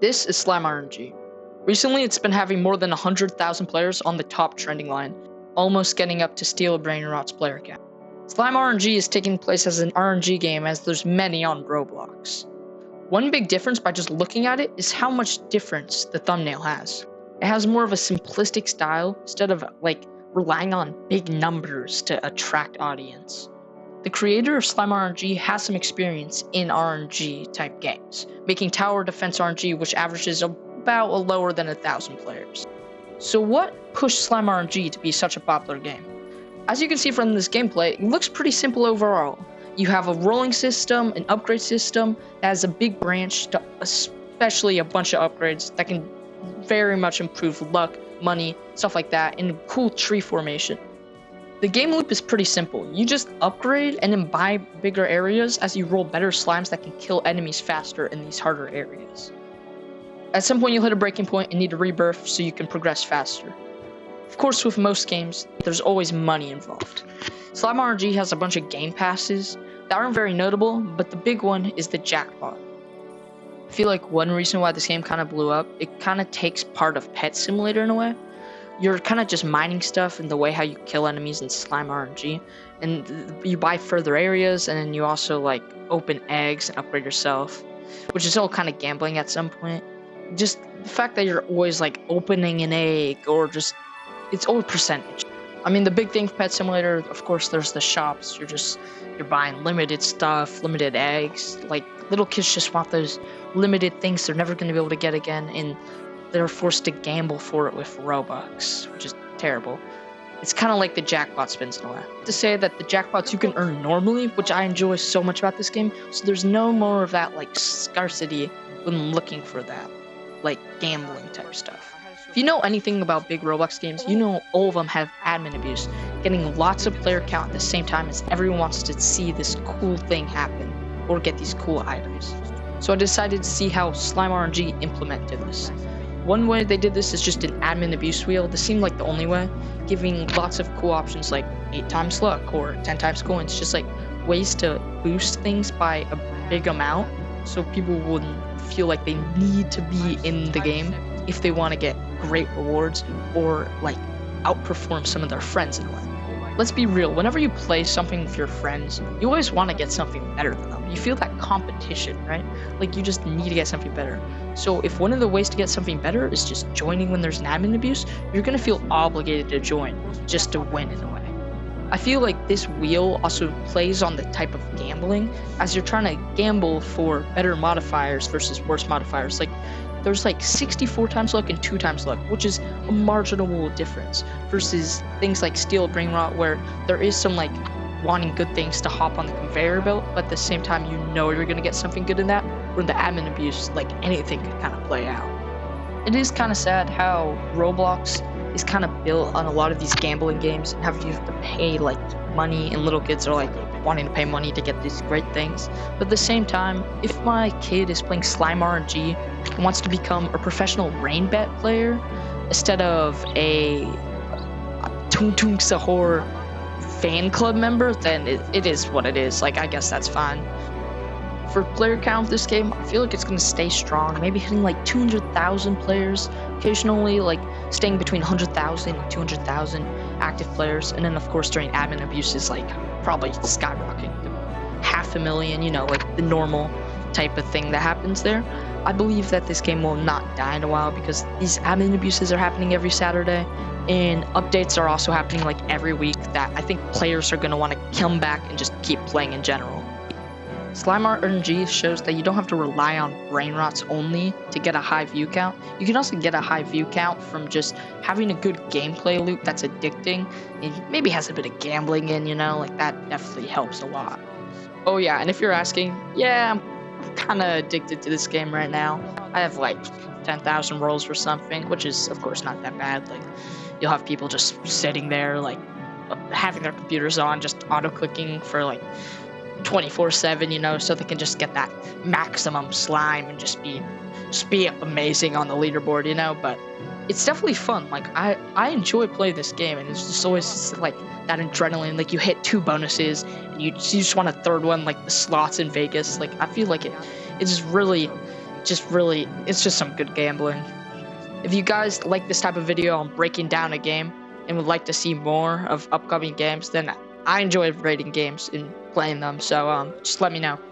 This is Slime RNG. Recently, it's been having more than 100,000 players on the top trending line, almost getting up to steal Brainrot's player count. Slime RNG is taking place as an RNG game as there's many on Roblox. One big difference by just looking at it is how much difference the thumbnail has. It has more of a simplistic style instead of relying on big numbers to attract audience. The creator of Slime RNG has some experience in RNG type games, making tower defense RNG which averages about lower than 1,000 players. So what pushed Slime RNG to be such a popular game? As you can see from this gameplay, it looks pretty simple overall. You have a rolling system, an upgrade system that has a big branch to especially a bunch of upgrades that can very much improve luck, money, stuff like that, and a cool tree formation. The game loop is pretty simple. You just upgrade and then buy bigger areas as you roll better slimes that can kill enemies faster in these harder areas. At some point you'll hit a breaking point and need a rebirth so you can progress faster. Of course, with most games, there's always money involved. Slime RNG has a bunch of game passes that aren't very notable, but the big one is the jackpot. I feel like one reason why this game kind of blew up, it kind of takes part of Pet Simulator in a way. You're kind of just mining stuff in the way how you kill enemies in Slime RNG, and you buy further areas, and then you also open eggs and upgrade yourself, which is all kind of gambling at some point. Just the fact that you're always opening an egg, or just it's all percentage. I mean, the big thing for Pet Simulator, of course, there's the shops. You're buying limited stuff, limited eggs. Little kids just want those limited things they're never going to be able to get again, and they're forced to gamble for it with Robux, which is terrible. It's kind of like the jackpot spins in a way. To say that the jackpots you can earn normally, which I enjoy so much about this game, so there's no more of that scarcity when looking for that, gambling type stuff. If you know anything about big Roblox games, you know all of them have admin abuse, getting lots of player count at the same time as everyone wants to see this cool thing happen or get these cool items. So I decided to see how Slime RNG implemented this. One way they did this is just an admin abuse wheel. This seemed like the only way, giving lots of cool options like 8 times luck or 10 times coins, just ways to boost things by a big amount so people wouldn't feel like they need to be in the game if they want to get great rewards or outperform some of their friends in a way. Let's be real, whenever you play something with your friends, you always want to get something better than them. You feel that competition, right? You just need to get something better. So if one of the ways to get something better is just joining when there's an admin abuse, you're going to feel obligated to join just to win in a way. I feel like this wheel also plays on the type of gambling, as you're trying to gamble for better modifiers versus worse modifiers. There's 64 times luck and 2 times luck, which is a marginal difference, versus things like Steal Brainrot, where there is some wanting good things to hop on the conveyor belt, but at the same time you know you're gonna get something good in that. Where in the admin abuse, anything could kind of play out. It is kind of sad how Roblox is kind of built on a lot of these gambling games and have you have to pay money, and little kids are wanting to pay money to get these great things. But at the same time, if my kid is playing Slime RNG and wants to become a professional rain bet player instead of a Tung Tung Sahur fan club member, then it is what it is. I guess that's fine. For player count of this game, I feel like it's going to stay strong, maybe hitting 200,000 players occasionally, staying between 100,000 and 200,000 active players, and then of course during admin abuse is probably skyrocketing to 500,000, the normal type of thing that happens there. I believe that this game will not die in a while because these admin abuses are happening every Saturday, and updates are also happening every week that I think players are going to want to come back and just keep playing in general. Slime RNG shows that you don't have to rely on brainrots only to get a high view count. You can also get a high view count from just having a good gameplay loop that's addicting and maybe has a bit of gambling in, that definitely helps a lot. Oh yeah, and if you're asking, yeah, I'm kind of addicted to this game right now. I have 10,000 rolls or something, which is of course not that bad. You'll have people just sitting there having their computers on, just auto-clicking for 24/7, so they can just get that maximum slime and just be amazing on the leaderboard, but it's definitely fun. I enjoy playing this game, and it's just always that adrenaline. You hit 2 bonuses and you just want a third one, the slots in Vegas. I feel it's really it's just some good gambling. If you guys like this type of video on breaking down a game and would like to see more of upcoming games, then I enjoy rating games and playing them. So just let me know.